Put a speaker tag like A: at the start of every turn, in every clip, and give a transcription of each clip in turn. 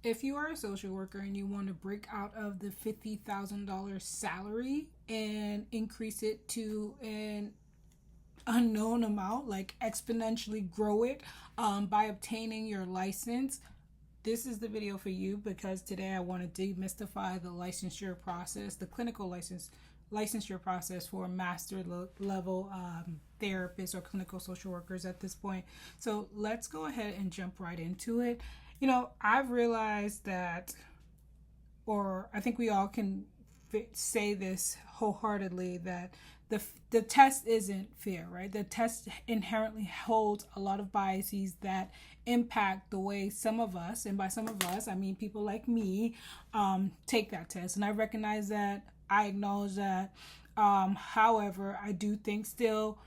A: If you are a social worker and you want to break out of the $50,000 salary and increase it to an unknown amount, like exponentially grow it by obtaining your license, this is the video for you, because today I want to demystify the licensure process, the clinical licensure process for master level therapists or clinical social workers at this point. So let's go ahead and jump right into it. I've realized that, or I think we all can say this wholeheartedly, that the test isn't fair, right? The test inherently holds a lot of biases that impact the way some of us, and by some of us I mean people like me, take that test. And I recognize that, I acknowledge that. However, I do think still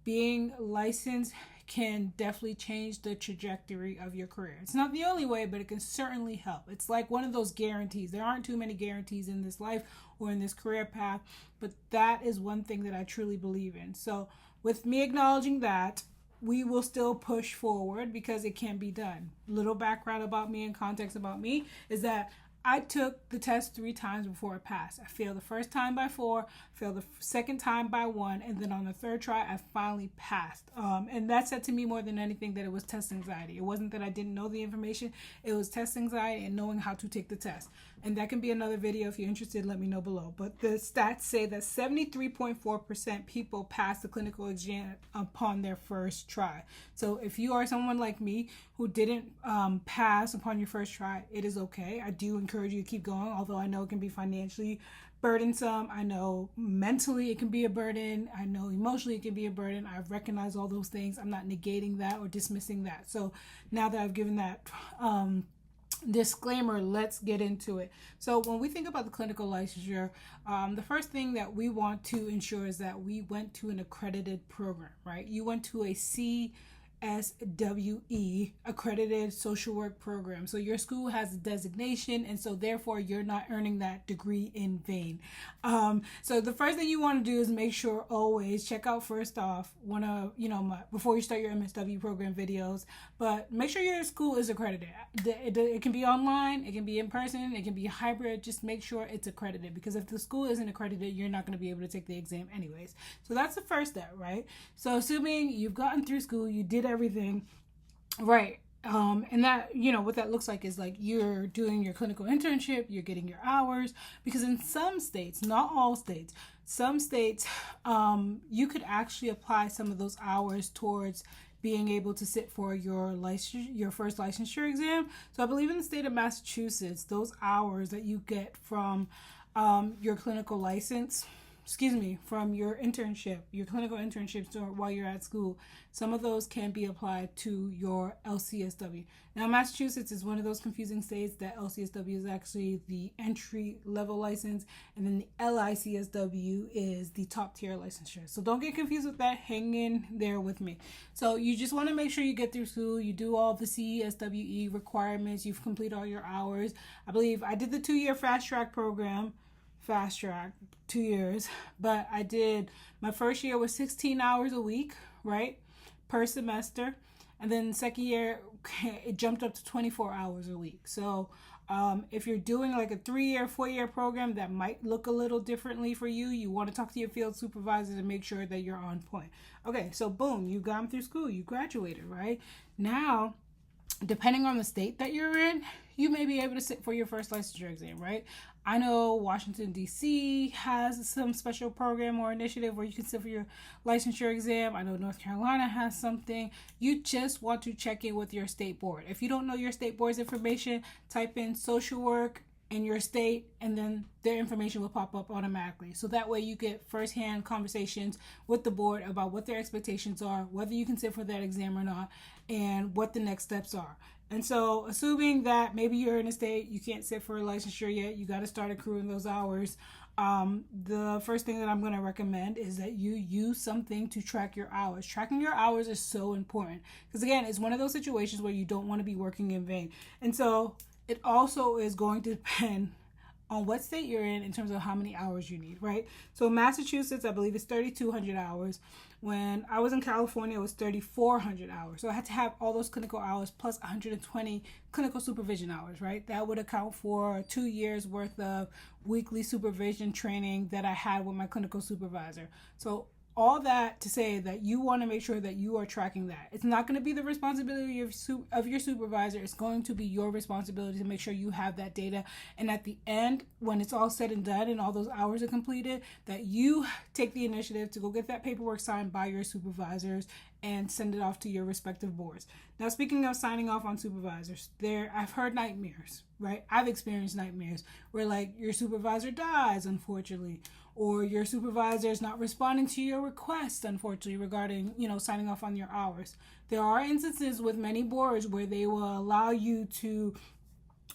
A: being licensed can definitely change the trajectory of your career. It's not the only way, but it can certainly help. It's like one of those guarantees. There aren't too many guarantees in this life or in this career path, but that is one thing that I truly believe in. So with me acknowledging that, we will still push forward because it can be done. Little background about me and context about me is that I took the test 3 times before I passed. I failed the first time by 4, failed the second time by 1, and then on the third try, I finally passed. And that said to me more than anything that it was test anxiety. It wasn't that I didn't know the information. It was test anxiety and knowing how to take the test. And that can be another video. If you're interested, let me know below. But the stats say that 73.4% people pass the clinical exam upon their first try. So if you are someone like me who didn't pass upon your first try, it is okay. I do encourage you to keep going, although I know it can be financially burdensome. I know mentally it can be a burden. I know emotionally it can be a burden. I recognize all those things. I'm not negating that or dismissing that. So now that I've given that disclaimer, let's get into it. So when we think about the clinical licensure, the first thing that we want to ensure is that we went to an accredited program, right? You went to a LCSW accredited social work program. So your school has a designation, and so therefore you're not earning that degree in vain. So the first thing you want to do is make sure always check out, first off, before you start your MSW program videos, but make sure your school is accredited. It can be online, it can be in person, it can be hybrid. Just make sure it's accredited, because if the school isn't accredited, you're not going to be able to take the exam anyways. So that's the first step, right? So assuming you've gotten through school, you did everything right, and that, what that looks like is like you're doing your clinical internship, you're getting your hours, because in some states, not all states, some states, you could actually apply some of those hours towards being able to sit for your first licensure exam. So I believe in the state of Massachusetts, those hours that you get from your clinical license, from your internship, your clinical internships while you're at school, some of those can be applied to your LCSW. Now, Massachusetts is one of those confusing states that LCSW is actually the entry level license, and then the LICSW is the top tier licensure. So don't get confused with that. Hang in there with me. So you just want to make sure you get through school, you do all the CSWE requirements, you've completed all your hours. I believe I did the 2-year fast track program. 2 years, but I did, my first year was 16 hours a week, right, per semester, and then the second year it jumped up to 24 hours a week. So if you're doing like a 3-year, 4-year program, that might look a little differently for you. You want to talk to your field supervisor to make sure that you're on point. Okay, so boom, you've gone through school, you graduated, right? Now, depending on the state that you're in, you may be able to sit for your first licensure exam, right? I know Washington, D.C. has some special program or initiative where you can sit for your licensure exam. I know North Carolina has something. You just want to check in with your state board. If you don't know your state board's information, type in social work in your state, and then their information will pop up automatically. So that way you get firsthand conversations with the board about what their expectations are, whether you can sit for that exam or not, and what the next steps are. And so assuming that maybe you're in a state you can't sit for a licensure yet, you got to start accruing those hours. The first thing that I'm going to recommend is that you use something to track your hours. Tracking your hours is so important, because again, it's one of those situations where you don't want to be working in vain. And so it also is going to depend on what state you're in terms of how many hours you need, right? So Massachusetts, I believe, is 3,200 hours. When I was in California, it was 3,400 hours. So I had to have all those clinical hours plus 120 clinical supervision hours, right? That would account for 2 years worth of weekly supervision training that I had with my clinical supervisor. So all that to say that you want to make sure that you are tracking that. It's not going to be the responsibility of your supervisor. It's going to be your responsibility to make sure you have that data. And at the end, when it's all said and done and all those hours are completed, that you take the initiative to go get that paperwork signed by your supervisors and send it off to your respective boards. Now, speaking of signing off on supervisors, I've heard nightmares, right? I've experienced nightmares where like your supervisor dies, unfortunately, or your supervisor is not responding to your request, unfortunately, regarding, signing off on your hours. There are instances with many boards where they will allow you to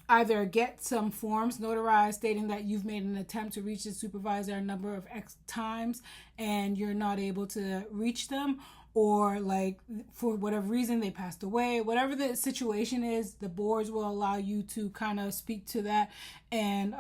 A: either get some forms notarized stating that you've made an attempt to reach the supervisor a number of X times and you're not able to reach them, or like for whatever reason they passed away, whatever the situation is, the boards will allow you to kind of speak to that and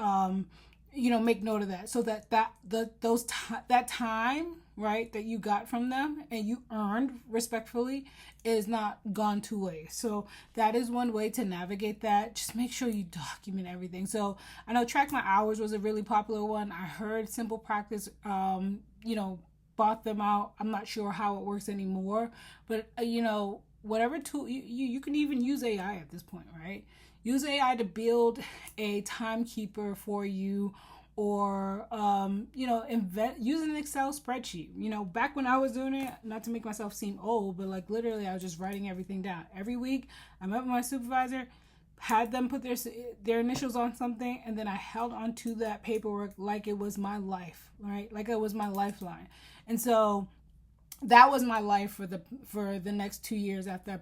A: make note of that, so that that time, right, that you got from them and you earned respectfully is not gone to waste. So that is one way to navigate that. Just make sure you document everything. So I know Track My Hours was a really popular one. I heard Simple Practice bought them out. I'm not sure how it works anymore, but whatever tool you can even use AI at this point, right? Use AI to build a timekeeper for you, or use an Excel spreadsheet. Back when I was doing it, not to make myself seem old, but like literally I was just writing everything down. Every week I met with my supervisor, had them put their initials on something, and then I held on to that paperwork like it was my life, right? Like it was my lifeline. And so that was my life for the next 2 years after I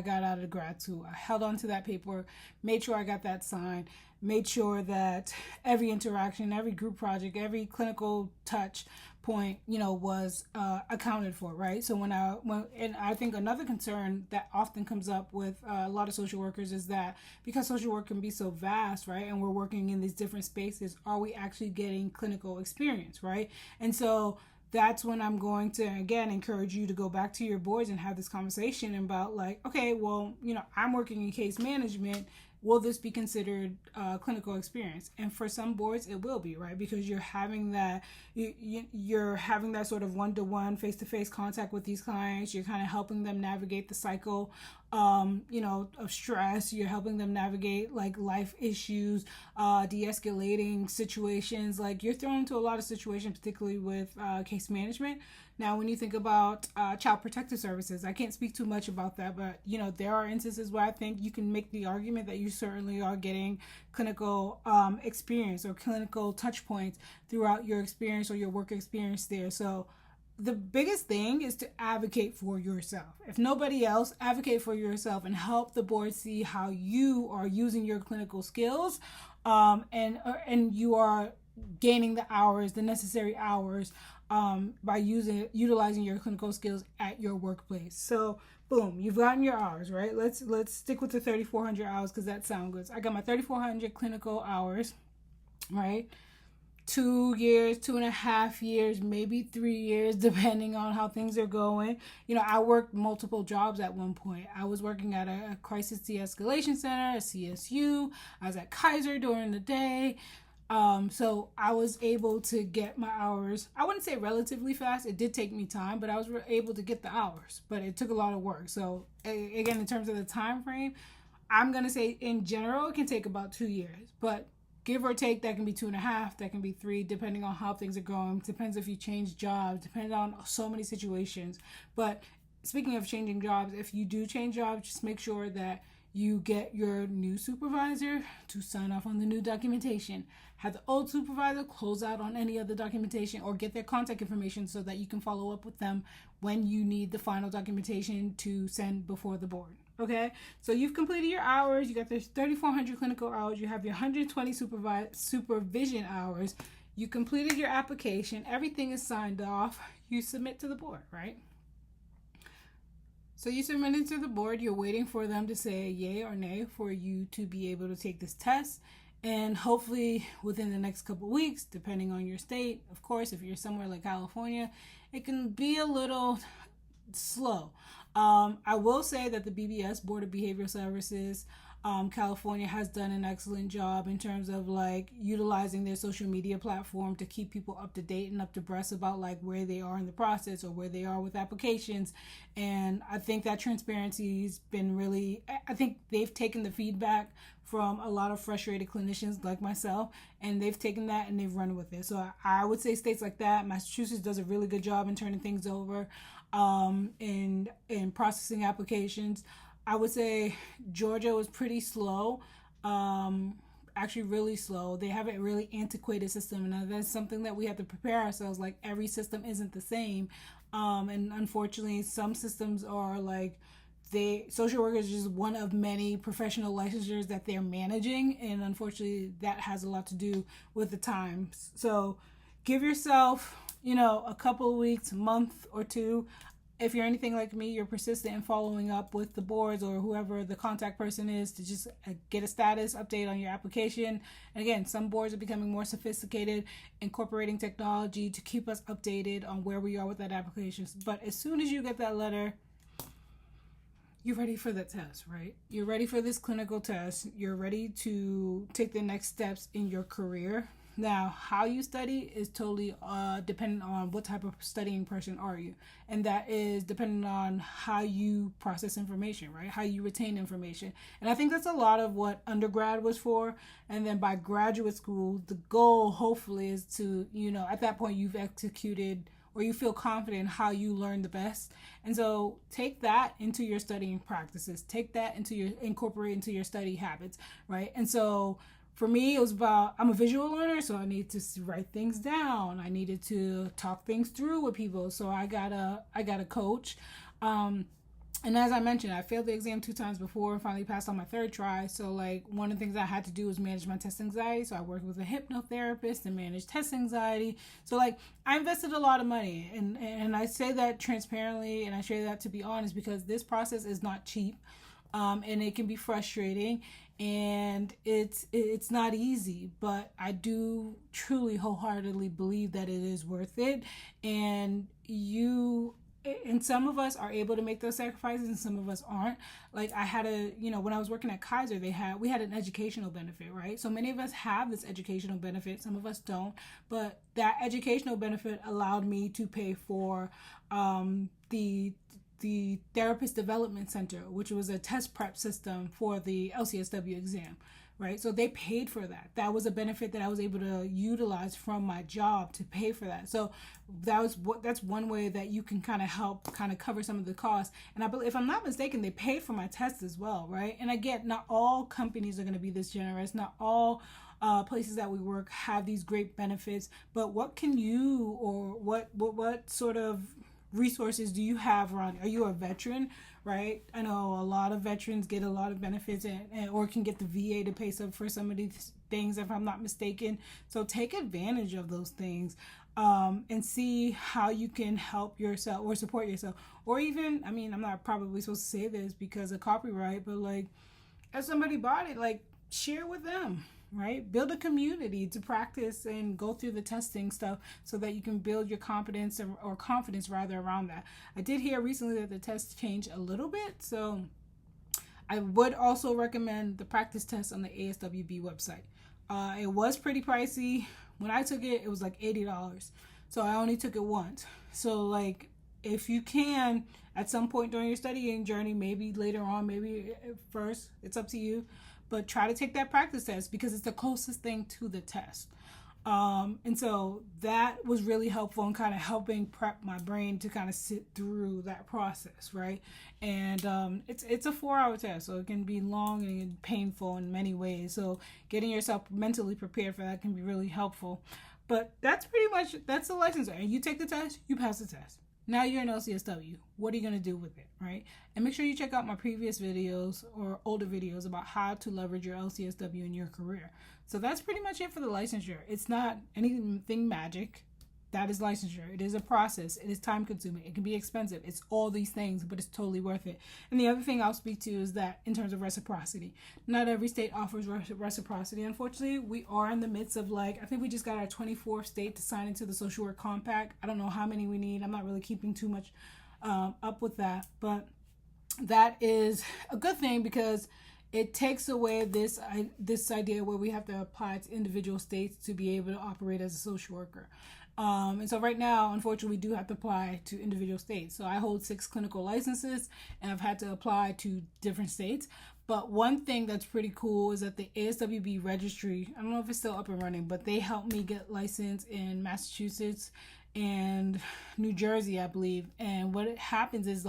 A: got out of grad school. I held on to that paperwork, made sure I got that signed, made sure that every interaction, every group project, every clinical touch point, was accounted for, right? So and I think another concern that often comes up with a lot of social workers is that because social work can be so vast, right, and we're working in these different spaces, are we actually getting clinical experience, right? And so that's when I'm going to, again, encourage you to go back to your boards and have this conversation about like, okay, well, I'm working in case management. Will this be considered clinical experience? And for some boards, it will be, right? Because you're having that, you're having that sort of one-to-one, face-to-face contact with these clients. You're kind of helping them navigate the cycle, of stress. You're helping them navigate like life issues, de-escalating situations. Like you're thrown into a lot of situations, particularly with case management. Now, when you think about child protective services, I can't speak too much about that, but there are instances where I think you can make the argument that you certainly are getting clinical experience or clinical touch points throughout your experience or your work experience there. So the biggest thing is to advocate for yourself. If nobody else, advocate for yourself and help the board see how you are using your clinical skills, and you are gaining the necessary hours by utilizing your clinical skills at your workplace. So boom, you've gotten your hours, right? Let's stick with the 3,400 hours because that sounds good. So I got my 3,400 clinical hours, right? 2 years, 2.5 years, maybe 3 years, depending on how things are going. I worked multiple jobs at one point. I was working at a crisis de-escalation center, a CSU. I was at Kaiser during the day. So I was able to get my hours, I wouldn't say relatively fast. It did take me time, but I was able to get the hours, but it took a lot of work. So again, in terms of the time frame, I'm going to say in general, it can take about 2 years, but give or take, that can be 2.5, that can be 3, depending on how things are going. Depends if you change jobs, depends on so many situations. But speaking of changing jobs, if you do change jobs, just make sure that you get your new supervisor to sign off on the new documentation. Have the old supervisor close out on any other documentation or get their contact information so that you can follow up with them when you need the final documentation to send before the board. Okay, so you've completed your hours. You got the 3,400 clinical hours. You have your 120 supervision hours. You completed your application. Everything is signed off. You submit to the board, right? So you submit it to the board. You're waiting for them to say yay or nay for you to be able to take this test And hopefully within the next couple weeks, depending on your state, of course, if you're somewhere like California, it can be a little slow. I will say that the BBS, Board of Behavioral Services, California has done an excellent job in terms of like utilizing their social media platform to keep people up to date and up to breast about like where they are in the process or where they are with applications. And I think that transparency's been really, I think they've taken the feedback from a lot of frustrated clinicians like myself, and they've taken that and they've run with it. So I would say states like that, Massachusetts does a really good job in turning things over, in processing applications. I would say Georgia was pretty slow, actually really slow. They have a really antiquated system, and that's something that we have to prepare ourselves. Like every system isn't the same, and unfortunately, some systems are like social workers is just one of many professional licensures that they're managing, and unfortunately, that has a lot to do with the times. So, give yourself, a couple of weeks, a month or two. If you're anything like me, you're persistent in following up with the boards or whoever the contact person is to just get a status update on your application. And again, some boards are becoming more sophisticated, incorporating technology to keep us updated on where we are with that application. But as soon as you get that letter, you're ready for the test, right? You're ready for this clinical test. You're ready to take the next steps in your career. Now, how you study is totally dependent on what type of studying person are you. And that is dependent on how you process information, right? How you retain information. And I think that's a lot of what undergrad was for. And then by graduate school, the goal hopefully is to, at that point you've executed or you feel confident how you learn the best. And so take that into your studying practices. Take that incorporate into your study habits, right? And so for me, it was about, I'm a visual learner, so I need to write things down. I needed to talk things through with people. So I got a coach. And as I mentioned, I failed the exam 2 times before and finally passed on my 3rd try. So like one of the things I had to do was manage my test anxiety. So I worked with a hypnotherapist and managed test anxiety. So like I invested a lot of money, and I say that transparently, and I share that to be honest, because this process is not cheap. And it can be frustrating, and it's not easy, but I do truly wholeheartedly believe that it is worth it. And some of us are able to make those sacrifices and some of us aren't. Like I had when I was working at Kaiser, we had an educational benefit, right? So many of us have this educational benefit, some of us don't, but that educational benefit allowed me to pay for the Therapist Development Center, which was a test prep system for the LCSW exam, right? So they paid for that. That was a benefit that I was able to utilize from my job to pay for that. So that's one way that you can kind of help cover some of the costs. And I believe, if I'm not mistaken, they paid for my test as well, right? And again, not all companies are going to be this generous. Not all places that we work have these great benefits. But what can you, or what sort of resources do you have around? Are you a veteran, right? I know a lot of veterans get a lot of benefits or can get the VA to pay for some of these things, if I'm not mistaken. So take advantage of those things, and see how you can help yourself or support yourself. Or even, I'm not probably supposed to say this because of copyright, but like if somebody bought it, like share with them. Right? Build a community to practice and go through the testing stuff so that you can build your confidence or confidence rather around that. I did hear recently that the test changed a little bit, so I would also recommend the practice test on the ASWB website. It was pretty pricey. When I took it, it was like $80. So I only took it once. So like if you can, at some point during your studying journey, maybe later on, maybe first, it's up to you. But try to take that practice test because it's the closest thing to the test. And so that was really helpful in kind of helping prep my brain to kind of sit through that process, right? And it's a 4-hour test, so it can be long and painful in many ways. So getting yourself mentally prepared for that can be really helpful. But that's the licensure. And you take the test, you pass the test. Now you're an LCSW. What are you going to do with it, right? And make sure you check out my previous videos or older videos about how to leverage your LCSW in your career. So that's pretty much it for the licensure. It's not anything magic. That is licensure. It is a process. It is time consuming. It can be expensive. It's all these things, but it's totally worth it. And the other thing I'll speak to is that in terms of reciprocity, not every state offers reciprocity. Unfortunately, we are in the midst of I think we just got our 24th state to sign into the Social Work Compact. I don't know how many we need. I'm not really keeping too much up with that, but that is a good thing because it takes away this idea where we have to apply to individual states to be able to operate as a social worker. And so right now, unfortunately, we do have to apply to individual states. So I hold 6 clinical licenses, and I've had to apply to different states. But one thing that's pretty cool is that the ASWB registry, I don't know if it's still up and running, but they helped me get licensed in Massachusetts and New Jersey, I believe. And what happens is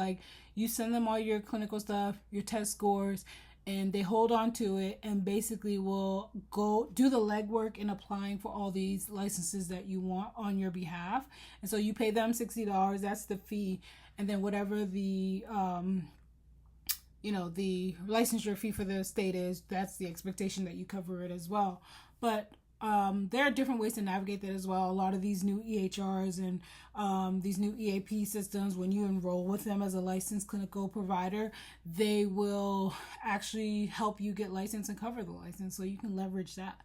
A: you send them all your clinical stuff, your test scores, and they hold on to it and basically will go do the legwork in applying for all these licenses that you want on your behalf. And so you pay them $60, that's the fee. And then whatever the the licensure fee for the state is, that's the expectation that you cover it as well. But there are different ways to navigate that as well. A lot of these new EHRs and these new EAP systems, when you enroll with them as a licensed clinical provider, they will actually help you get licensed and cover the license, so you can leverage that.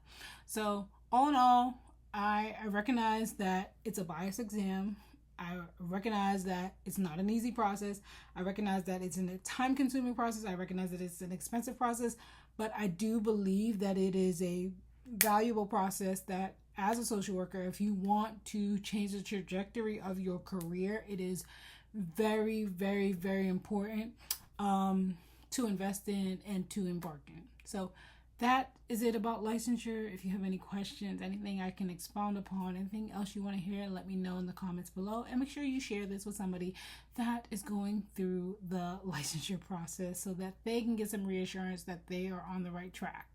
A: So all in all, I recognize that it's a bias exam. I recognize that it's not an easy process. I recognize that it's a time-consuming process. I recognize that it's an expensive process, but I do believe that it is a valuable process that as a social worker, if you want to change the trajectory of your career, it is very, very, very important to invest in and to embark in. So that is it about licensure. If you have any questions, anything I can expound upon, anything else you want to hear, let me know in the comments below. And make sure you share this with somebody that is going through the licensure process so that they can get some reassurance that they are on the right track.